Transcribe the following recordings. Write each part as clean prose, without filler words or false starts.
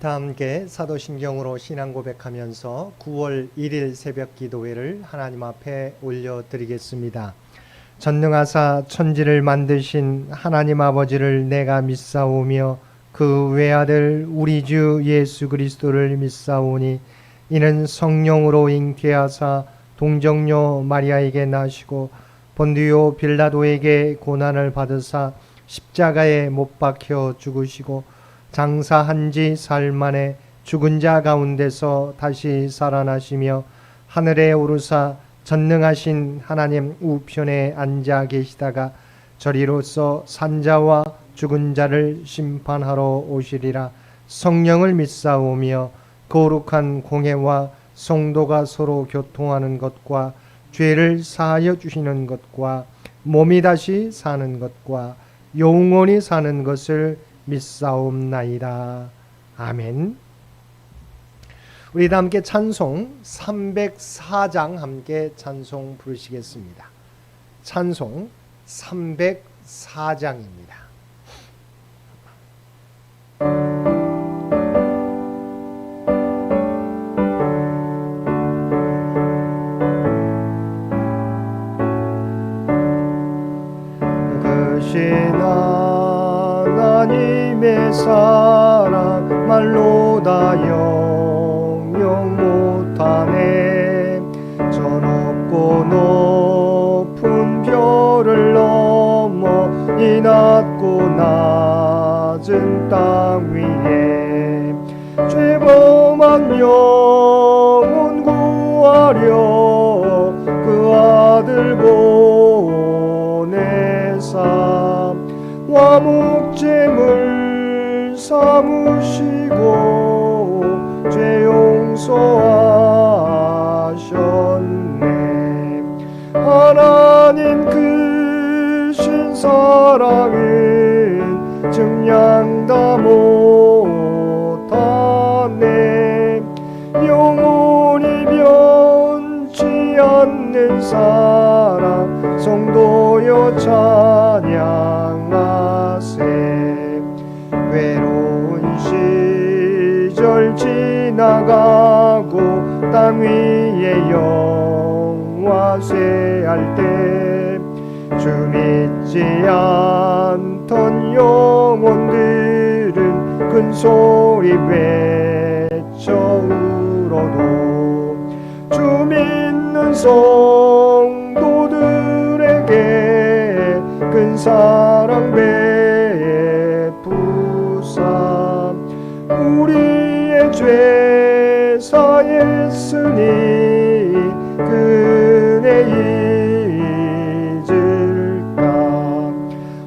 다 함께 사도신경으로 신앙 고백하면서 9월 1일 새벽 기도회를 하나님 앞에 올려드리겠습니다. 전능하사 천지를 만드신 하나님 아버지를 내가 믿사오며 그 외아들 우리 주 예수 그리스도를 믿사오니 이는 성령으로 잉태하사 동정녀 마리아에게 나시고 본디오 빌라도에게 고난을 받으사 십자가에 못 박혀 죽으시고 장사한 지 사흘 만에 죽은 자 가운데서 다시 살아나시며 하늘에 오르사 전능하신 하나님 우편에 앉아 계시다가 저리로서 산자와 죽은 자를 심판하러 오시리라. 성령을 믿사오며 거룩한 공회와 성도가 서로 교통하는 것과 죄를 사하여 주시는 것과 몸이 다시 사는 것과 영원히 사는 것을 믿사옵나이다. 아멘. 우리 다 함께 찬송 304장 함께 찬송 부르시겠습니다. 찬송 304장입니다. 하나님의 사랑 말로 다 영영 못하네. 저 높고 높은 별을 넘어 이 낮고 낮은 땅 위에 죄범한 영혼 구하려 그 아들 보내사 화목제물 삼으시고 죄 용서하셨네. 하나님 크신 사랑은 증량 다 못하네. 영원히 변치 않는 사랑 성도여 찬양하세. 외로운 시절 지나가고 땅 위에 영화 쇠할 때 주 믿지 않던 영혼들은 큰 소리 외쳐 울어도 주 믿는 성도들에게 큰 사랑 베푸사 우리의 죄 사했으니 그네 잊을까.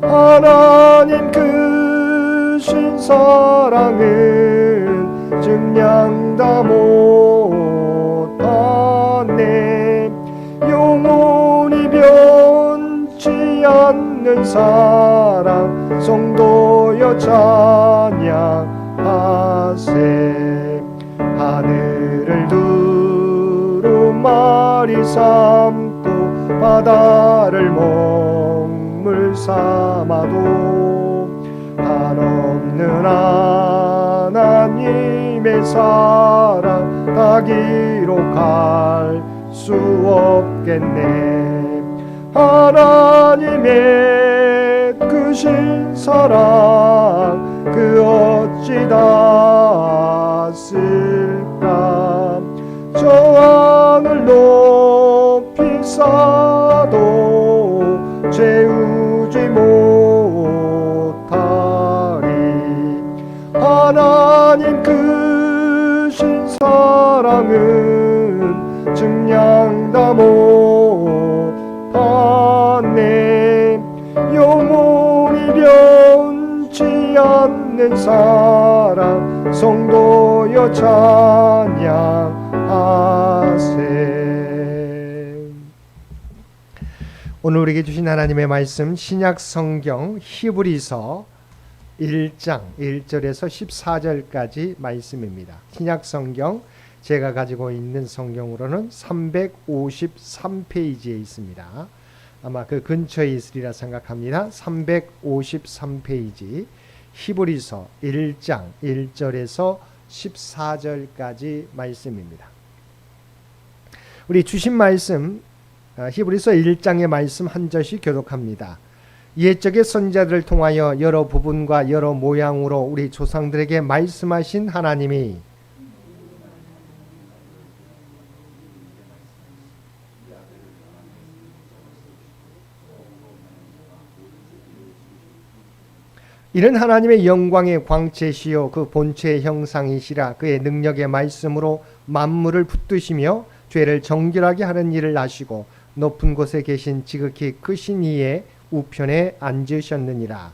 하나님 크신 사랑은 증량 다 못하네. 영원히 변치 않는 사랑 성도여 찬양하세. 하늘을 두루마리 삼고 바다를 먹물 삼아도 한없는 하나님의 사랑 다 기록할 수 없겠네. 하나님의 크신 사랑 그 어찌 다 쓸까. 저 하늘 높이 쌓아도 채우지 못하리. 하나님 크신 사랑은 증량 다 못하네. 영원히 변치 않는 사랑 성도여 찬양하세. 오늘 우리에게 주신 하나님의 말씀 신약 성경 히브리서 1장 1절에서 14절까지 말씀입니다. 신약 성경 제가 가지고 있는 성경으로는 353페이지에 있습니다. 아마 그 근처에 있으리라 생각합니다. 353페이지 히브리서 1장 1절에서 14절까지 말씀입니다. 우리 주신 말씀 히브리서 1장의 말씀 한 절씩 교독합니다. 옛적의 선지자들을 통하여 여러 부분과 여러 모양으로 우리 조상들에게 말씀하신 하나님이 이는 하나님의 영광의 광채시요 그 본체의 형상이시라. 그의 능력의 말씀으로 만물을 붙드시며 죄를 정결하게 하는 일을 하시고 높은 곳에 계신 지극히 크신 이의 우편에 앉으셨느니라.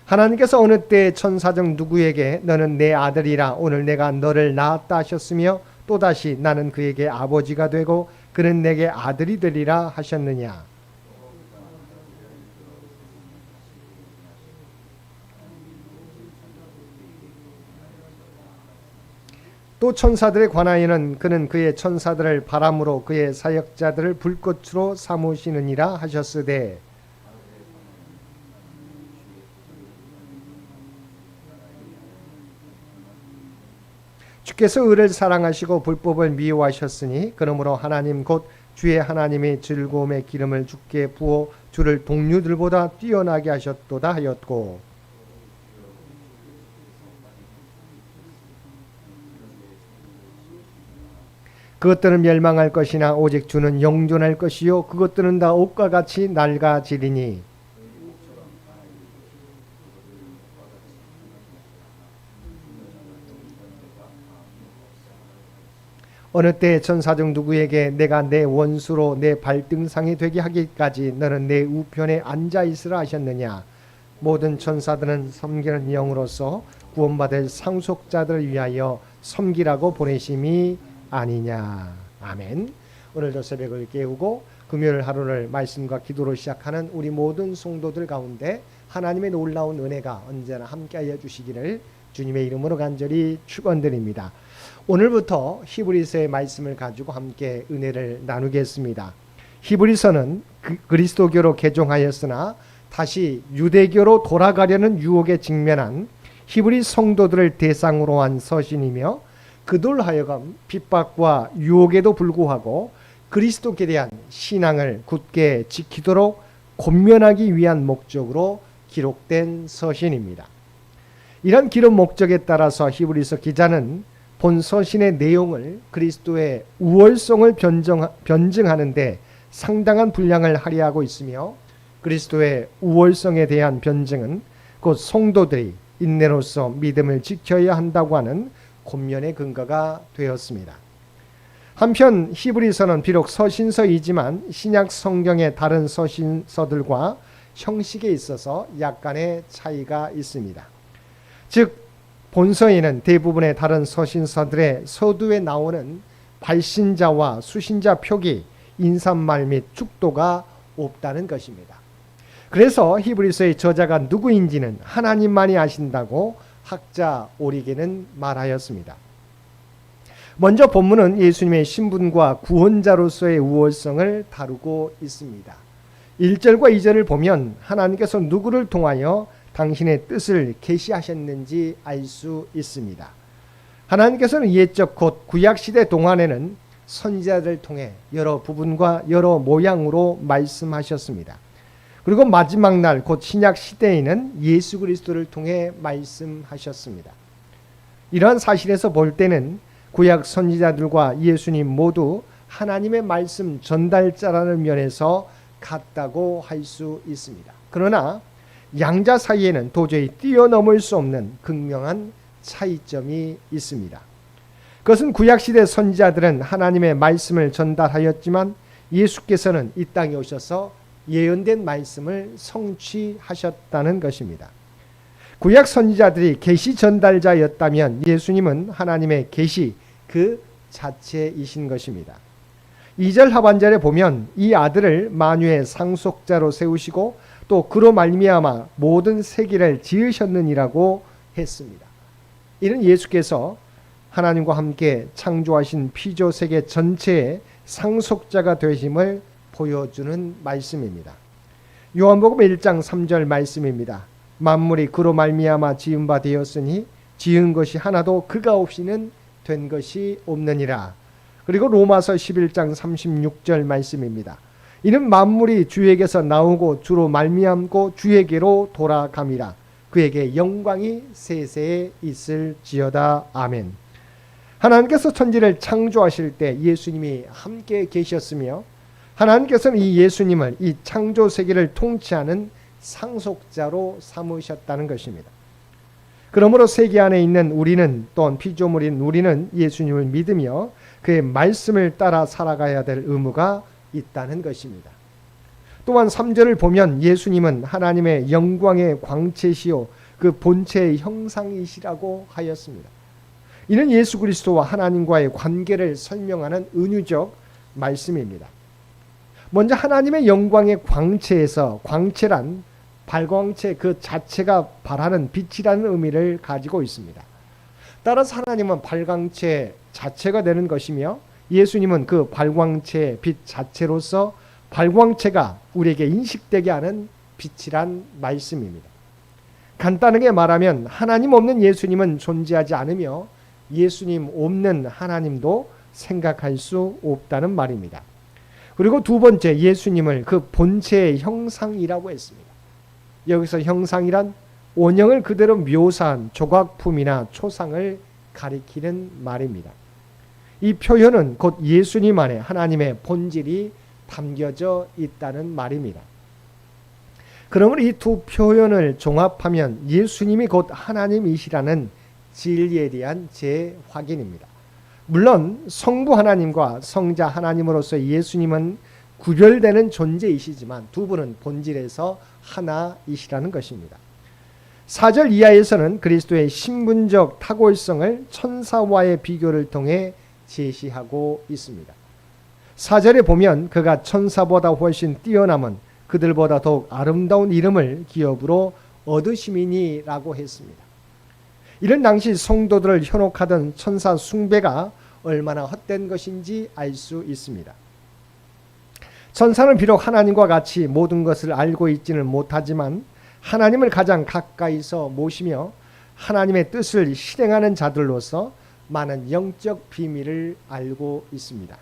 하나님께서 어느 때 천사 중 누구에게 너는 내 아들이라 오늘 내가 너를 낳았다 하셨으며 또다시 나는 그에게 아버지가 되고 그는 내게 아들이 되리라 하셨느냐. 또 천사들에 관하여는 그는 그의 천사들을 바람으로 그의 사역자들을 불꽃으로 삼으시느니라 하셨으되 주께서 의를 사랑하시고 불법을 미워하셨으니 그러므로 하나님 곧 주의 하나님이 즐거움의 기름을 주께 부어 주를 동류들보다 뛰어나게 하셨도다 하였고 그것들은 멸망할 것이나 오직 주는 영존할 것이요 그것들은 다 옷과 같이 낡아지리니 어느 때 천사 중 누구에게 내가 내 원수로 내 발등상이 되게 하기까지 너는 내 우편에 앉아 있으라 하셨느냐. 모든 천사들은 섬기는 영으로서 구원받을 상속자들을 위하여 섬기라고 보내심이 아니냐. 아멘. 오늘도 새벽을 깨우고 금요일 하루를 말씀과 기도로 시작하는 우리 모든 성도들 가운데 하나님의 놀라운 은혜가 언제나 함께하여 주시기를 주님의 이름으로 간절히 축원드립니다. 오늘부터 히브리서의 말씀을 가지고 함께 은혜를 나누겠습니다. 히브리서는 그리스도교로 개종하였으나 다시 유대교로 돌아가려는 유혹에 직면한 히브리 성도들을 대상으로 한 서신이며 그들 하여금 핍박과 유혹에도 불구하고 그리스도께 대한 신앙을 굳게 지키도록 권면하기 위한 목적으로 기록된 서신입니다. 이런 기록 목적에 따라서 히브리서 기자는 본 서신의 내용을 그리스도의 우월성을 변증하는데 상당한 분량을 할애하고 있으며 그리스도의 우월성에 대한 변증은 곧 성도들이 인내로서 믿음을 지켜야 한다고 하는 권면의 근거가 되었습니다. 한편 히브리서는 비록 서신서이지만 신약 성경의 다른 서신서들과 형식에 있어서 약간의 차이가 있습니다. 즉 본서에는 대부분의 다른 서신서들의 서두에 나오는 발신자와 수신자 표기, 인사말 및 축도가 없다는 것입니다. 그래서 히브리서의 저자가 누구인지는 하나님만이 아신다고 학자 오리게는 말하였습니다. 먼저 본문은 예수님의 신분과 구원자로서의 우월성을 다루고 있습니다. 1절과 2절을 보면 하나님께서 누구를 통하여 당신의 뜻을 계시하셨는지 알 수 있습니다. 하나님께서는 옛적 곧 구약시대 동안에는 선지자들을 통해 여러 부분과 여러 모양으로 말씀하셨습니다. 그리고 마지막 날 곧 신약시대에는 예수 그리스도를 통해 말씀하셨습니다. 이러한 사실에서 볼 때는 구약 선지자들과 예수님 모두 하나님의 말씀 전달자라는 면에서 같다고 할 수 있습니다. 그러나 양자 사이에는 도저히 뛰어넘을 수 없는 극명한 차이점이 있습니다. 그것은 구약시대 선지자들은 하나님의 말씀을 전달하였지만 예수께서는 이 땅에 오셔서 예언된 말씀을 성취하셨다는 것입니다. 구약 선지자들이 계시 전달자였다면 예수님은 하나님의 계시 그 자체이신 것입니다. 2절 하반절에 보면 이 아들을 만유의 상속자로 세우시고 또 그로 말미암아 모든 세계를 지으셨느니라고 했습니다. 이는 예수께서 하나님과 함께 창조하신 피조 세계 전체의 상속자가 되심을 보여주는 말씀입니다. 요한복음 1장 3절 말씀입니다. 만물이 그로 말미암아 지은 바 되었으니 지은 것이 하나도 그가 없이는 된 것이 없느니라. 그리고 로마서 11장 36절 말씀입니다. 이는 만물이 주에게서 나오고 주로 말미암고 주에게로 돌아감이라. 그에게 영광이 세세에 있을지어다. 아멘. 하나님께서 천지를 창조하실 때 예수님이 함께 계셨으며 하나님께서는 이 예수님을 이 창조 세계를 통치하는 상속자로 삼으셨다는 것입니다. 그러므로 세계 안에 있는 우리는 또한 피조물인 우리는 예수님을 믿으며 그의 말씀을 따라 살아가야 될 의무가 있다는 것입니다. 또한 3절을 보면 예수님은 하나님의 영광의 광채시요 그 본체의 형상이시라고 하였습니다. 이는 예수 그리스도와 하나님과의 관계를 설명하는 은유적 말씀입니다. 먼저 하나님의 영광의 광채에서 광채란 발광체 그 자체가 발하는 빛이라는 의미를 가지고 있습니다. 따라서 하나님은 발광체 자체가 되는 것이며 예수님은 그 발광체의 빛 자체로서 발광체가 우리에게 인식되게 하는 빛이란 말씀입니다. 간단하게 말하면 하나님 없는 예수님은 존재하지 않으며 예수님 없는 하나님도 생각할 수 없다는 말입니다. 그리고 두 번째, 예수님을 그 본체의 형상이라고 했습니다. 여기서 형상이란 원형을 그대로 묘사한 조각품이나 초상을 가리키는 말입니다. 이 표현은 곧 예수님 안에 하나님의 본질이 담겨져 있다는 말입니다. 그러므로 이 두 표현을 종합하면 예수님이 곧 하나님이시라는 진리에 대한 재확인입니다. 물론 성부 하나님과 성자 하나님으로서 예수님은 구별되는 존재이시지만 두 분은 본질에서 하나이시라는 것입니다. 4절 이하에서는 그리스도의 신분적 탁월성을 천사와의 비교를 통해 제시하고 있습니다. 4절에 보면 그가 천사보다 훨씬 뛰어남은 그들보다 더욱 아름다운 이름을 기업으로 얻으심이니라고 했습니다. 이런 당시 성도들을 현혹하던 천사 숭배가 얼마나 헛된 것인지 알 수 있습니다. 천사는 비록 하나님과 같이 모든 것을 알고 있지는 못하지만 하나님을 가장 가까이서 모시며 하나님의 뜻을 실행하는 자들로서 많은 영적 비밀을 알고 있습니다.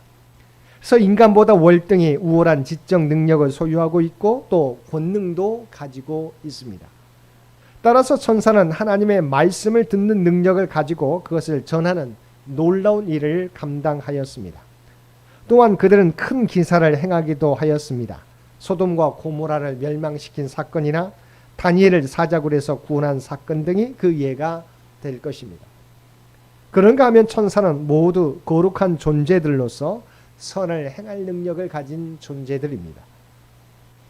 그래서 인간보다 월등히 우월한 지적 능력을 소유하고 있고 또 권능도 가지고 있습니다. 따라서 천사는 하나님의 말씀을 듣는 능력을 가지고 그것을 전하는 놀라운 일을 감당하였습니다. 또한 그들은 큰 기사를 행하기도 하였습니다. 소돔과 고모라를 멸망시킨 사건이나 다니엘을 사자굴에서 구원한 사건 등이 그 예가 될 것입니다. 그런가 하면 천사는 모두 거룩한 존재들로서 선을 행할 능력을 가진 존재들입니다.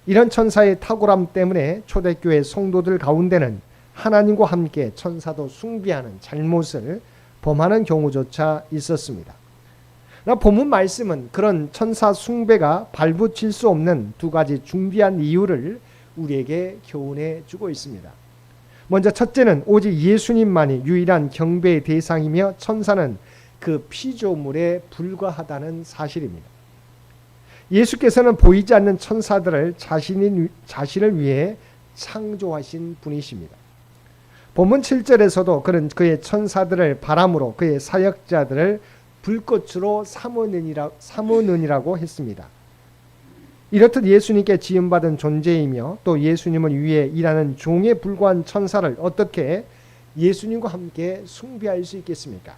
이런 천사의 탁월함 때문에 초대교회 성도들 가운데는 하나님과 함께 천사도 숭배하는 잘못을 범하는 경우조차 있었습니다. 본문 말씀은 그런 천사 숭배가 발붙일 수 없는 두 가지 중대한 이유를 우리에게 교훈해 주고 있습니다. 먼저 첫째는 오직 예수님만이 유일한 경배의 대상이며 천사는 그 피조물에 불과하다는 사실입니다. 예수께서는 보이지 않는 천사들을 자신을 위해 창조하신 분이십니다. 본문 7절에서도 그는 그의 천사들을 바람으로 그의 사역자들을 불꽃으로 삼으느니라고 했습니다. 이렇듯 예수님께 지음받은 존재이며 또 예수님을 위해 일하는 종에 불과한 천사를 어떻게 예수님과 함께 숭배할 수 있겠습니까?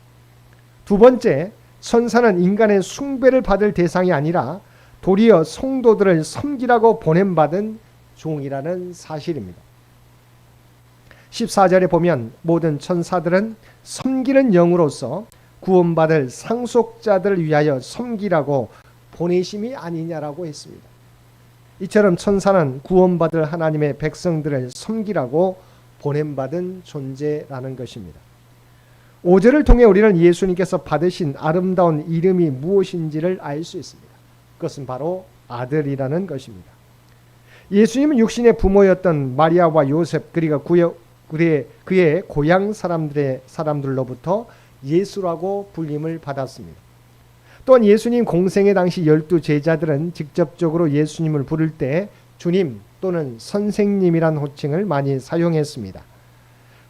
두 번째, 천사는 인간의 숭배를 받을 대상이 아니라 도리어 성도들을 섬기라고 보냄받은 종이라는 사실입니다. 14절에 보면 모든 천사들은 섬기는 영으로서 구원받을 상속자들을 위하여 섬기라고 보내심이 아니냐라고 했습니다. 이처럼 천사는 구원받을 하나님의 백성들을 섬기라고 보냄받은 존재라는 것입니다. 5절을 통해 우리는 예수님께서 받으신 아름다운 이름이 무엇인지를 알 수 있습니다. 그것은 바로 아들이라는 것입니다. 예수님은 육신의 부모였던 마리아와 요셉 그리고 그의 고향 사람들로부터 예수라고 불림을 받았습니다. 또한 예수님 공생의 당시 12 제자들은 직접적으로 예수님을 부를 때 주님 또는 선생님이란 호칭을 많이 사용했습니다.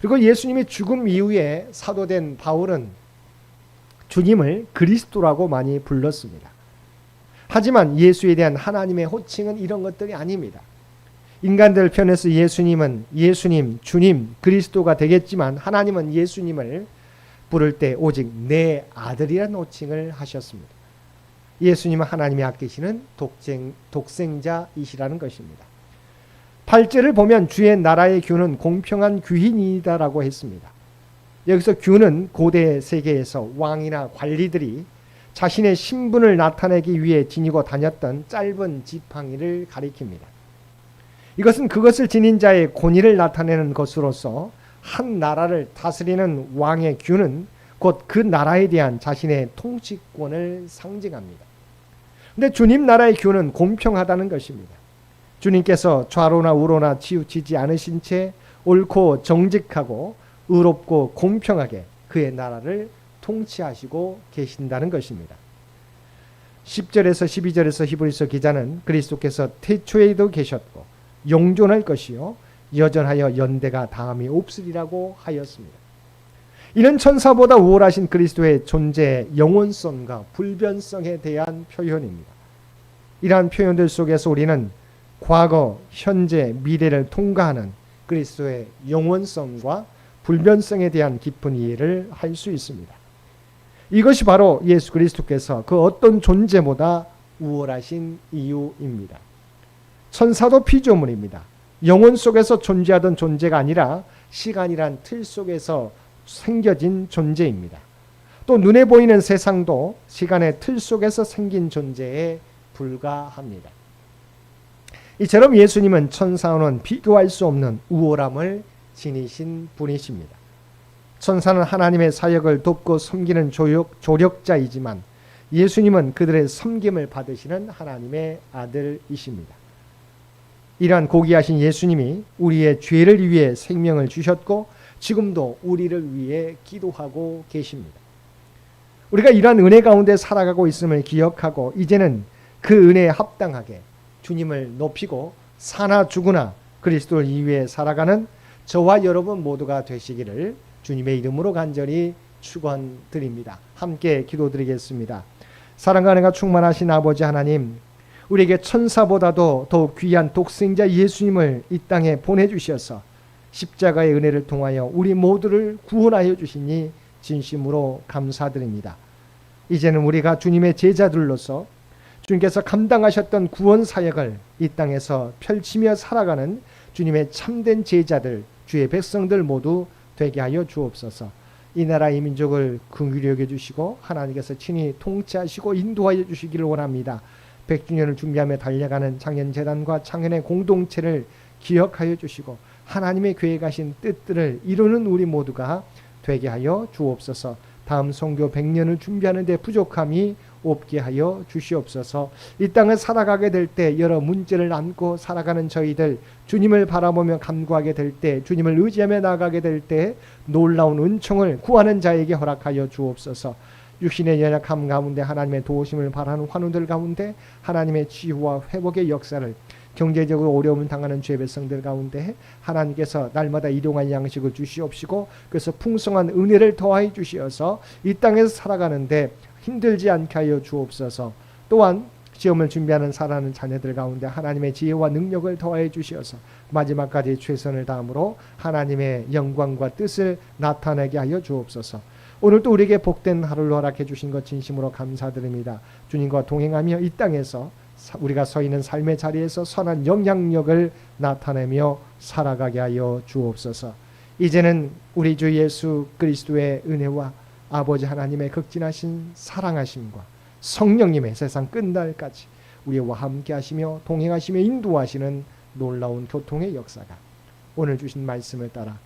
그리고 예수님이 죽음 이후에 사도된 바울은 주님을 그리스도라고 많이 불렀습니다. 하지만 예수에 대한 하나님의 호칭은 이런 것들이 아닙니다. 인간들 편에서 예수님은 예수님, 주님, 그리스도가 되겠지만 하나님은 예수님을 부를 때 오직 내 아들이라는 호칭을 하셨습니다. 예수님은 하나님이 아끼시는 독생자이시라는 것입니다. 8절을 보면 주의 나라의 규는 공평한 규인이다라고 했습니다. 여기서 규는 고대 세계에서 왕이나 관리들이 자신의 신분을 나타내기 위해 지니고 다녔던 짧은 지팡이를 가리킵니다. 이것은 그것을 지닌 자의 권위를 나타내는 것으로서 한 나라를 다스리는 왕의 규는 곧 그 나라에 대한 자신의 통치권을 상징합니다. 그런데 주님 나라의 규는 공평하다는 것입니다. 주님께서 좌로나 우로나 치우치지 않으신 채 옳고 정직하고 의롭고 공평하게 그의 나라를 통치하시고 계신다는 것입니다. 10절에서 12절에서 히브리서 기자는 그리스도께서 태초에도 계셨고 영존할 것이요 여전하여 연대가 다함이 없으리라고 하였습니다. 이는 천사보다 우월하신 그리스도의 존재의 영원성과 불변성에 대한 표현입니다. 이러한 표현들 속에서 우리는 과거, 현재, 미래를 통과하는 그리스도의 영원성과 불변성에 대한 깊은 이해를 할 수 있습니다. 이것이 바로 예수 그리스도께서 그 어떤 존재보다 우월하신 이유입니다. 천사도 피조물입니다. 영혼 속에서 존재하던 존재가 아니라 시간이란 틀 속에서 생겨진 존재입니다. 또 눈에 보이는 세상도 시간의 틀 속에서 생긴 존재에 불과합니다. 이처럼 예수님은 천사와는 비교할 수 없는 우월함을 지니신 분이십니다. 천사는 하나님의 사역을 돕고 섬기는 조력자이지만 예수님은 그들의 섬김을 받으시는 하나님의 아들이십니다. 이러한 고귀하신 예수님이 우리의 죄를 위해 생명을 주셨고 지금도 우리를 위해 기도하고 계십니다. 우리가 이러한 은혜 가운데 살아가고 있음을 기억하고 이제는 그 은혜에 합당하게 주님을 높이고 사나 죽으나 그리스도를 위해 살아가는 저와 여러분 모두가 되시기를 주님의 이름으로 간절히 축원드립니다. 함께 기도드리겠습니다. 사랑과 은혜가 충만하신 아버지 하나님, 우리에게 천사보다도 더욱 귀한 독생자 예수님을 이 땅에 보내주셔서 십자가의 은혜를 통하여 우리 모두를 구원하여 주시니 진심으로 감사드립니다. 이제는 우리가 주님의 제자들로서 주님께서 감당하셨던 구원 사역을 이 땅에서 펼치며 살아가는 주님의 참된 제자들, 주의 백성들 모두 되게 하여 주옵소서. 이 나라 이 민족을 긍휼히 여겨주시고 하나님께서 친히 통치하시고 인도하여 주시기를 원합니다. 100주년을 준비하며 달려가는 창현재단과 창현의 공동체를 기억하여 주시고 하나님의 계획하신 뜻들을 이루는 우리 모두가 되게 하여 주옵소서. 다음 선교 100년을 준비하는 데 부족함이 없게 하여 주시옵소서. 이 땅을 살아가게 될 때 여러 문제를 안고 살아가는 저희들 주님을 바라보며 간구하게 될 때 주님을 의지하며 나아가게 될 때 놀라운 은총을 구하는 자에게 허락하여 주옵소서. 육신의 연약함 가운데 하나님의 도우심을 바라는 환우들 가운데 하나님의 치유와 회복의 역사를 경제적으로 어려움을 당하는 죄 백성들 가운데 하나님께서 날마다 일용할 양식을 주시옵시고 그래서 풍성한 은혜를 더하여 주시어서 이 땅에서 살아가는데 힘들지 않게 하여 주옵소서. 또한 시험을 준비하는 살아가는 자녀들 가운데 하나님의 지혜와 능력을 더하여 주시어서 마지막까지 최선을 다함으로 하나님의 영광과 뜻을 나타내게 하여 주옵소서. 오늘도 우리에게 복된 하루를 허락해 주신 것 진심으로 감사드립니다. 주님과 동행하며 이 땅에서 우리가 서 있는 삶의 자리에서 선한 영향력을 나타내며 살아가게 하여 주옵소서. 이제는 우리 주 예수 그리스도의 은혜와 아버지 하나님의 극진하신 사랑하심과 성령님의 세상 끝날까지 우리와 함께 하시며 동행하시며 인도하시는 놀라운 교통의 역사가 오늘 주신 말씀을 따라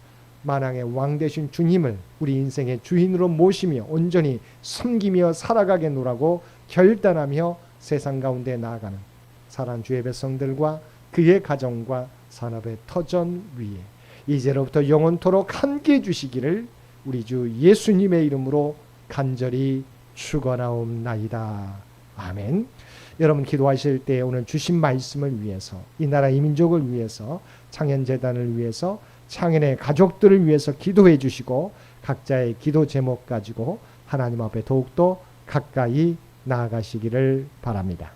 만왕의 왕 되신 주님을 우리 인생의 주인으로 모시며 온전히 섬기며 살아가게 노라고 결단하며 세상 가운데 나아가는 사랑하는 주의 백성들과 그의 가정과 산업의 터전 위에 이제로부터 영원토록 함께해 주시기를 우리 주 예수님의 이름으로 간절히 축원하옵나이다. 아멘. 여러분 기도하실 때 오늘 주신 말씀을 위해서, 이 나라 이 민족을 위해서, 창현재단을 위해서, 창현의 가족들을 위해서 기도해 주시고 각자의 기도 제목 가지고 하나님 앞에 더욱더 가까이 나아가시기를 바랍니다.